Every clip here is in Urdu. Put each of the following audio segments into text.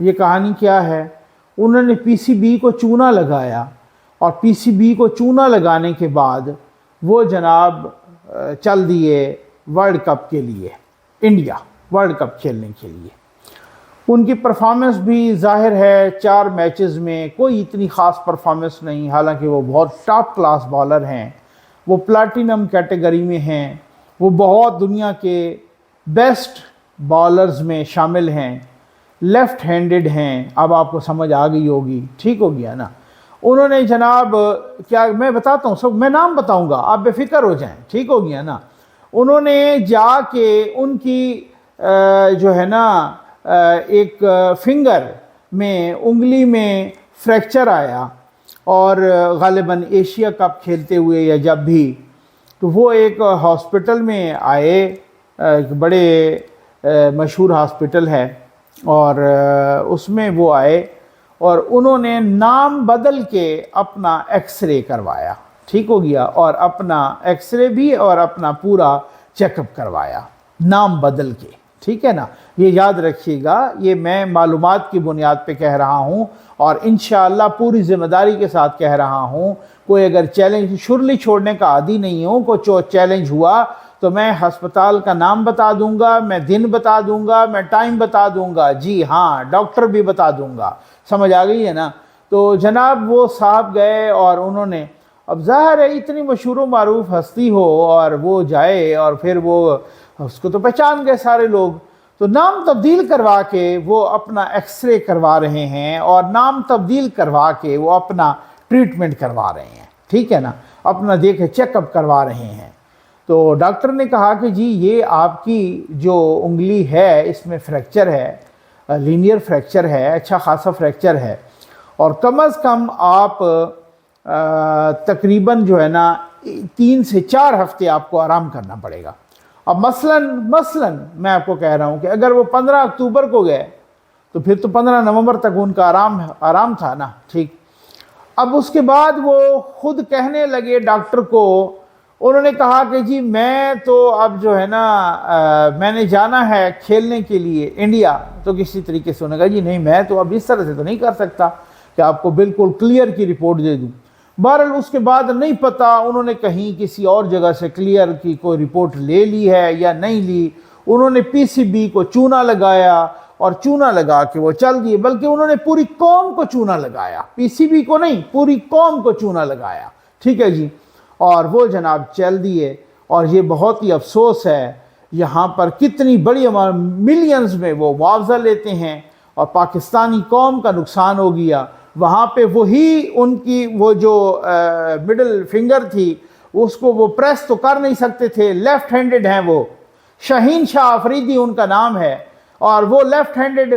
یہ کہانی کیا ہے؟ انہوں نے پی سی بی کو چونا لگایا، اور پی سی بی کو چونا لگانے کے بعد وہ جناب چل دیے ورلڈ کپ کے لیے، انڈیا ورلڈ کپ کھیلنے کے لیے۔ ان کی پرفارمنس بھی ظاہر ہے 4 میچز میں کوئی اتنی خاص پرفارمنس نہیں، حالانکہ وہ بہت ٹاپ کلاس بالر ہیں، وہ پلاٹینم کیٹیگری میں ہیں، وہ بہت دنیا کے بیسٹ بالرز میں شامل ہیں، لیفٹ ہینڈڈ ہیں۔ اب آپ کو سمجھ آ گئی ہوگی، ٹھیک ہو گیا نا؟ انہوں نے جناب کیا، میں بتاتا ہوں سب، میں نام بتاؤں گا، آپ بے فکر ہو جائیں، ٹھیک ہو گیا نا؟ انہوں نے جا کے ان کی جو ہے نا ایک فنگر میں، انگلی میں فریکچر آیا، اور غالباً ایشیا کپ کھیلتے ہوئے یا جب بھی، تو وہ ایک ہاسپٹل میں آئے، ایک بڑے مشہور ہاسپٹل ہے، اور اس میں وہ آئے اور انہوں نے نام بدل کے اپنا ایکس رے کروایا، ٹھیک ہو گیا، اور اپنا ایکس رے بھی اور اپنا پورا چیک اپ کروایا نام بدل کے، ٹھیک ہے نا؟ یہ یاد رکھیے گا، یہ میں معلومات کی بنیاد پہ کہہ رہا ہوں، اور انشاءاللہ پوری ذمہ داری کے ساتھ کہہ رہا ہوں۔ کوئی اگر چیلنج، شرلی چھوڑنے کا عادی نہیں ہوں، کوئی چیلنج ہوا تو میں ہسپتال کا نام بتا دوں گا، میں دن بتا دوں گا، میں ٹائم بتا دوں گا، جی ہاں، ڈاکٹر بھی بتا دوں گا، سمجھ آ گئی ہے نا؟ تو جناب وہ صاحب گئے، اور انہوں نے، اب ظاہر ہے اتنی مشہور و معروف ہستی ہو اور وہ جائے، اور پھر وہ اس کو تو پہچان گئے سارے لوگ، تو نام تبدیل کروا کے وہ اپنا ایکس رے کروا رہے ہیں، اور نام تبدیل کروا کے وہ اپنا ٹریٹمنٹ کروا رہے ہیں، ٹھیک ہے نا؟ اپنا دیکھے چیک اپ کروا رہے ہیں۔ تو ڈاکٹر نے کہا کہ جی یہ آپ کی جو انگلی ہے اس میں فریکچر ہے، لینئر فریکچر ہے، اچھا خاصا فریکچر ہے، اور کم از کم آپ تقریباً جو ہے نا 3 سے 4 ہفتے آپ کو آرام کرنا پڑے گا۔ اب مثلاً میں آپ کو کہہ رہا ہوں کہ اگر وہ 15 اکتوبر کو گئے تو پھر تو 15 نومبر تک ان کا آرام تھا نا، ٹھیک؟ اب اس کے بعد وہ خود کہنے لگے ڈاکٹر کو، انہوں نے کہا کہ جی میں تو اب جو ہے نا میں نے جانا ہے کھیلنے کے لیے انڈیا، تو کسی طریقے سے انہوں نے کہا جی نہیں، میں تو اب اس طرح سے تو نہیں کر سکتا کہ آپ کو بالکل کلیئر کی رپورٹ دے دوں۔ بہرحال اس کے بعد نہیں پتا انہوں نے کہیں کسی اور جگہ سے کلیئر کی کوئی رپورٹ لے لی ہے یا نہیں لی، انہوں نے پی سی بی کو چونا لگایا، اور چونا لگا کے وہ چل دیے، بلکہ انہوں نے پوری قوم کو چونا لگایا، پی سی بی کو نہیں، پوری قوم کو چونا لگایا، ٹھیک ہے جی؟ اور وہ جناب چل دیے، اور یہ بہت ہی افسوس ہے، یہاں پر کتنی بڑی ملینز میں وہ معاوضہ لیتے ہیں، اور پاکستانی قوم کا نقصان ہو گیا۔ وہاں پہ وہی ان کی وہ جو مڈل فنگر تھی، اس کو وہ پریس تو کر نہیں سکتے تھے، لیفٹ ہینڈڈ ہیں وہ، شاہین شاہ آفریدی ان کا نام ہے، اور وہ لیفٹ ہینڈڈ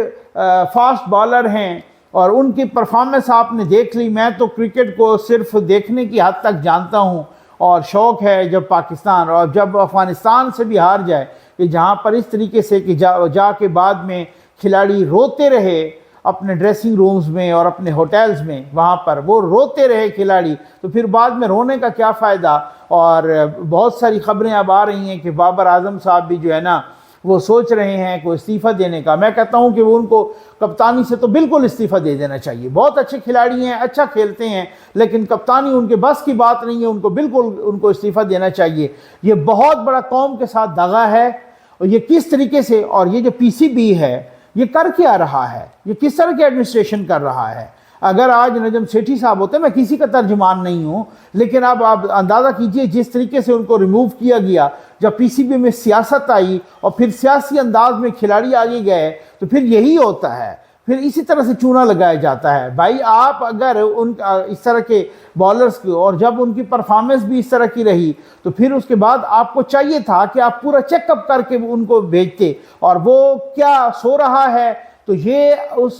فاسٹ بالر ہیں، اور ان کی پرفارمنس آپ نے دیکھ لی۔ میں تو کرکٹ کو صرف دیکھنے کی حد تک جانتا ہوں، اور شوق ہے جب پاکستان اور جب افغانستان سے بھی ہار جائے، کہ جہاں پر اس طریقے سے کہ جا کے بعد میں کھلاڑی روتے رہے اپنے ڈریسنگ رومز میں اور اپنے ہوٹلز میں، وہاں پر وہ روتے رہے کھلاڑی، تو پھر بعد میں رونے کا کیا فائدہ؟ اور بہت ساری خبریں اب آ رہی ہیں کہ بابر اعظم صاحب بھی جو ہے نا وہ سوچ رہے ہیں کوئی استعفیٰ دینے کا۔ میں کہتا ہوں کہ وہ ان کو کپتانی سے تو بالکل استعفیٰ دے دینا چاہیے، بہت اچھے کھلاڑی ہیں، اچھا کھیلتے ہیں، لیکن کپتانی ان کے بس کی بات نہیں ہے، ان کو بالکل ان کو استعفیٰ دینا چاہیے۔ یہ بہت بڑا قوم کے ساتھ دغا ہے، اور یہ کس طریقے سے، اور یہ جو پی سی بی ہے یہ کر کیا رہا ہے، یہ کس طرح کی ایڈمنسٹریشن کر رہا ہے؟ اگر آج نجم سیٹھی صاحب ہوتے، میں کسی کا ترجمان نہیں ہوں، لیکن اب آپ اندازہ کیجئے جس طریقے سے ان کو ریموو کیا گیا، جب پی سی بی میں سیاست آئی اور پھر سیاسی انداز میں کھلاڑی آگے گئے، تو پھر یہی ہوتا ہے، پھر اسی طرح سے چونا لگایا جاتا ہے۔ بھائی آپ اگر ان اس طرح کے بالرز کی، اور جب ان کی پرفارمنس بھی اس طرح کی رہی، تو پھر اس کے بعد آپ کو چاہیے تھا کہ آپ پورا چیک اپ کر کے ان کو بھیجتے، اور وہ کیا سو رہا ہے، تو یہ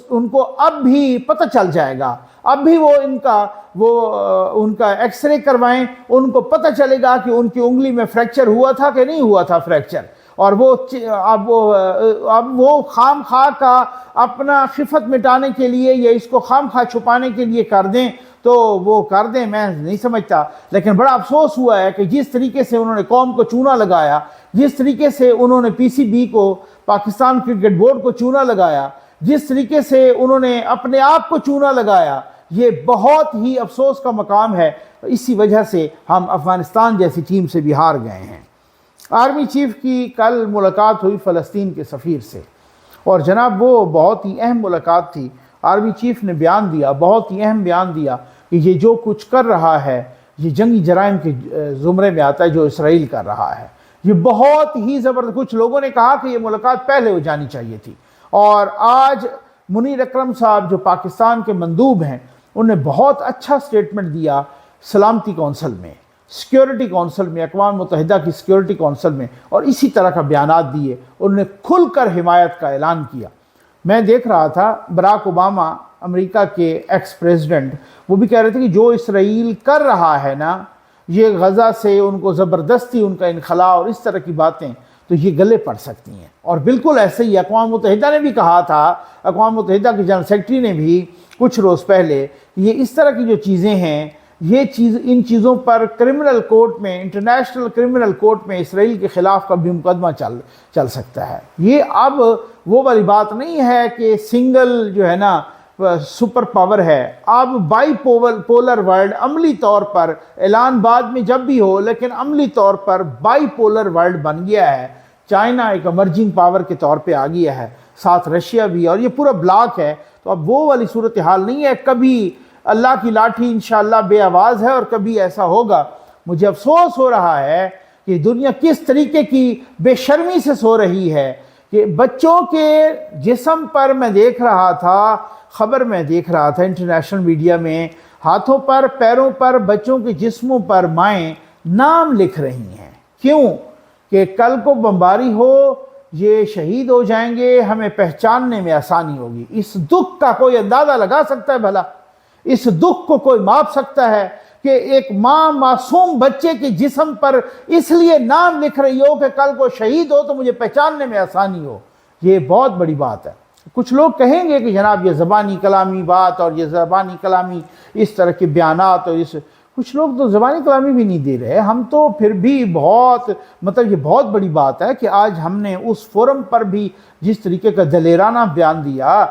ان کو اب بھی پتہ چل جائے گا، اب بھی وہ ان کا ایکس رے کروائیں، ان کو پتہ چلے گا کہ ان کی انگلی میں فریکچر ہوا تھا کہ نہیں ہوا تھا فریکچر، اور اب وہ خام خواہ کا اپنا خفت مٹانے کے لیے یا اس کو خام خواہ چھپانے کے لیے کر دیں تو وہ کر دیں، میں نہیں سمجھتا۔ لیکن بڑا افسوس ہوا ہے کہ جس طریقے سے انہوں نے قوم کو چونا لگایا، جس طریقے سے انہوں نے پی سی بی کو، پاکستان کرکٹ بورڈ کو چونا لگایا، جس طریقے سے انہوں نے اپنے آپ کو چونا لگایا، یہ بہت ہی افسوس کا مقام ہے۔ اسی وجہ سے ہم افغانستان جیسی ٹیم سے بھی ہار گئے ہیں۔ آرمی چیف کی کل ملاقات ہوئی فلسطین کے سفیر سے، اور جناب وہ بہت ہی اہم ملاقات تھی۔ آرمی چیف نے بیان دیا، بہت ہی اہم بیان دیا کہ یہ جو کچھ کر رہا ہے یہ جنگی جرائم کے زمرے میں آتا ہے جو اسرائیل کر رہا ہے، یہ بہت ہی زبردست۔ کچھ لوگوں نے کہا کہ یہ ملاقات پہلے ہو جانی چاہیے تھی، اور آج منیر اکرم صاحب جو پاکستان کے مندوب ہیں انہوں نے بہت اچھا سٹیٹمنٹ دیا سلامتی کونسل میں، سیکیورٹی کونسل میں، اقوام متحدہ کی سیکیورٹی کونسل میں، اور اسی طرح کا بیانات دیے۔ انہوں نے کھل کر حمایت کا اعلان کیا۔ میں دیکھ رہا تھا براک اوباما امریکہ کے ایکس پریزیڈنٹ، وہ بھی کہہ رہے تھے کہ جو اسرائیل کر رہا ہے نا، یہ غزہ سے ان کو زبردستی ان کا انخلاء اور اس طرح کی باتیں، تو یہ گلے پڑ سکتی ہیں۔ اور بالکل ایسے ہی اقوام متحدہ نے بھی کہا تھا، اقوام متحدہ کے جنرل سیکرٹری نے بھی کچھ روز پہلے، یہ اس طرح کی جو چیزیں ہیں، ان چیزوں پر کرمنل کورٹ میں، انٹرنیشنل کرمنل کورٹ میں اسرائیل کے خلاف کا بھی مقدمہ چل سکتا ہے۔ یہ اب وہ والی بات نہیں ہے کہ سنگل جو ہے نا سپر پاور ہے، اب بائی پولر ورلڈ عملی طور پر، اعلان بعد میں جب بھی ہو لیکن عملی طور پر بائی پولر ورلڈ بن گیا ہے۔ چائنا ایک امرجنگ پاور کے طور پہ آ گیا ہے، ساتھ رشیا بھی، اور یہ پورا بلاک ہے۔ تو اب وہ والی صورتحال نہیں ہے، کبھی اللہ کی لاٹھی انشاءاللہ بے آواز ہے اور کبھی ایسا ہوگا۔ مجھے افسوس ہو رہا ہے کہ دنیا کس طریقے کی بے شرمی سے سو رہی ہے، کہ بچوں کے جسم پر میں دیکھ رہا تھا، خبر میں دیکھ رہا تھا انٹرنیشنل میڈیا میں، ہاتھوں پر، پیروں پر، بچوں کے جسموں پر مائیں نام لکھ رہی ہیں۔ کیوں؟ کہ کل کو بمباری ہو، یہ شہید ہو جائیں گے، ہمیں پہچاننے میں آسانی ہوگی۔ اس دکھ کا کوئی اندازہ لگا سکتا ہے بھلا؟ اس دکھ کو کوئی ماپ سکتا ہے کہ ایک ماں معصوم بچے کے جسم پر اس لیے نام لکھ رہی ہو کہ کل کو شہید ہو تو مجھے پہچاننے میں آسانی ہو؟ یہ بہت بڑی بات ہے۔ کچھ لوگ کہیں گے کہ جناب یہ زبانی کلامی بات اور یہ زبانی کلامی اس طرح کے بیانات، اور کچھ لوگ تو زبانی کلامی بھی نہیں دے رہے، ہم تو پھر بھی بہت یہ بہت بڑی بات ہے کہ آج ہم نے اس فورم پر بھی جس طریقے کا دلیرانہ بیان دیا۔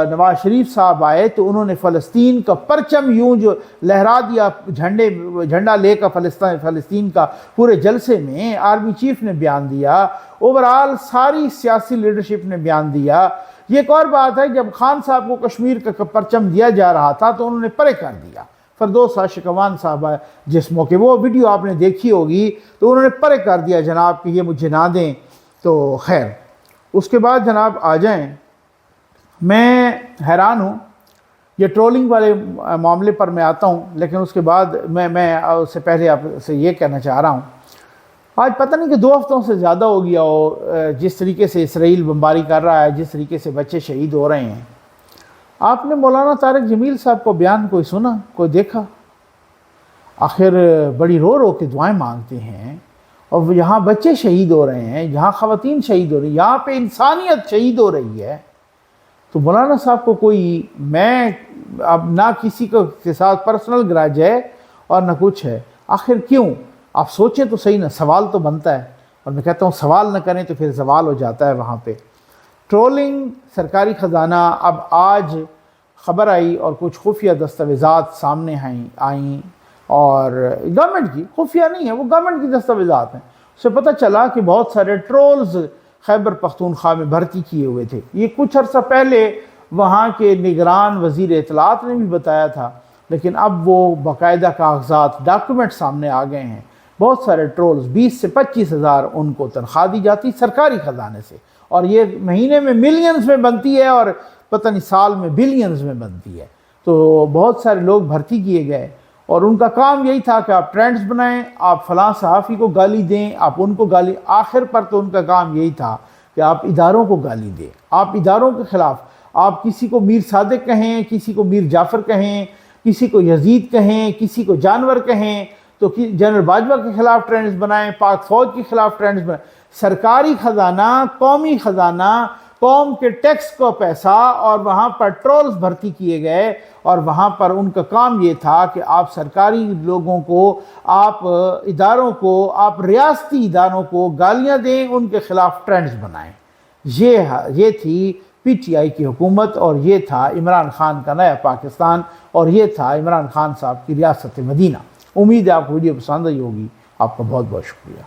نواز شریف صاحب آئے تو انہوں نے فلسطین کا پرچم یوں جو لہرا دیا، جھنڈا لے کر فلسطین کا پورے جلسے میں۔ آرمی چیف نے بیان دیا، اوورال ساری سیاسی لیڈرشپ نے بیان دیا۔ یہ ایک اور بات ہے، جب خان صاحب کو کشمیر کا پرچم دیا جا رہا تھا تو انہوں نے پرے کر دیا۔ فردوس عاشق امان صاحب جس موقع، وہ ویڈیو آپ نے دیکھی ہوگی، تو انہوں نے پرے کر دیا جناب کہ یہ مجھے نہ دیں۔ تو خیر، اس کے بعد جناب آ جائیں، میں حیران ہوں، یہ ٹرولنگ والے معاملے پر میں آتا ہوں، لیکن اس کے بعد میں اس سے پہلے آپ سے یہ کہنا چاہ رہا ہوں، آج پتہ نہیں کہ 2 ہفتوں سے زیادہ ہو گیا ہو جس طریقے سے اسرائیل بمباری کر رہا ہے، جس طریقے سے بچے شہید ہو رہے ہیں۔ آپ نے مولانا طارق جمیل صاحب کو بیان کوئی سنا، کوئی دیکھا؟ آخر بڑی رو رو کے دعائیں مانگتے ہیں، اور یہاں بچے شہید ہو رہے ہیں، یہاں خواتین شہید ہو رہی ہیں، یہاں پہ انسانیت شہید ہو رہی ہے۔ تو مولانا صاحب کو کوئی، میں اب نہ کسی کے ساتھ پرسنل گراج ہے اور نہ کچھ ہے، آخر کیوں؟ آپ سوچیں تو صحیح نا، سوال تو بنتا ہے، اور میں کہتا ہوں سوال نہ کریں تو پھر زوال ہو جاتا ہے وہاں پہ۔ ٹرولنگ، سرکاری خزانہ، اب آج خبر آئی اور کچھ خفیہ دستاویزات سامنے آئیں، اور گورنمنٹ کی خفیہ نہیں ہے، وہ گورنمنٹ کی دستاویزات ہیں، اس سے پتہ چلا کہ بہت سارے ٹرولز خیبر پختونخوا میں بھرتی کیے ہوئے تھے۔ یہ کچھ عرصہ پہلے وہاں کے نگران وزیر اطلاعات نے بھی بتایا تھا، لیکن اب وہ باقاعدہ کاغذات، ڈاکومنٹ سامنے آ گئے ہیں۔ بہت سارے ٹرولز، 20 سے 25 ہزار ان کو تنخواہ دی جاتی سرکاری خزانے سے، اور یہ مہینے میں ملینز میں بنتی ہے، اور پتہ نہیں سال میں بلینز میں بنتی ہے۔ تو بہت سارے لوگ بھرتی کیے گئے، اور ان کا کام یہی تھا کہ آپ ٹرینڈز بنائیں، آپ فلاں صحافی کو گالی دیں، آپ ان کو گالی، آخر پر تو ان کا کام یہی تھا کہ آپ اداروں کو گالی دیں، آپ اداروں کے خلاف، آپ کسی کو میر صادق کہیں، کسی کو میر جعفر کہیں، کسی کو یزید کہیں، کسی کو جانور کہیں، تو جنرل باجوہ کے خلاف ٹرینڈز بنائیں، پاک فوج کے خلاف ٹرینڈز بنائیں۔ سرکاری خزانہ، قومی خزانہ، قوم کے ٹیکس کو پیسہ، اور وہاں پر ٹرولز بھرتی کیے گئے، اور وہاں پر ان کا کام یہ تھا کہ آپ سرکاری لوگوں کو، آپ اداروں کو، آپ ریاستی اداروں کو گالیاں دیں، ان کے خلاف ٹرینڈز بنائیں۔ یہ تھی پی ٹی آئی کی حکومت، اور یہ تھا عمران خان کا نیا پاکستان، اور یہ تھا عمران خان صاحب کی ریاست مدینہ۔ امید ہے آپ کو ویڈیو پسند آئی ہوگی۔ آپ کا بہت بہت شکریہ۔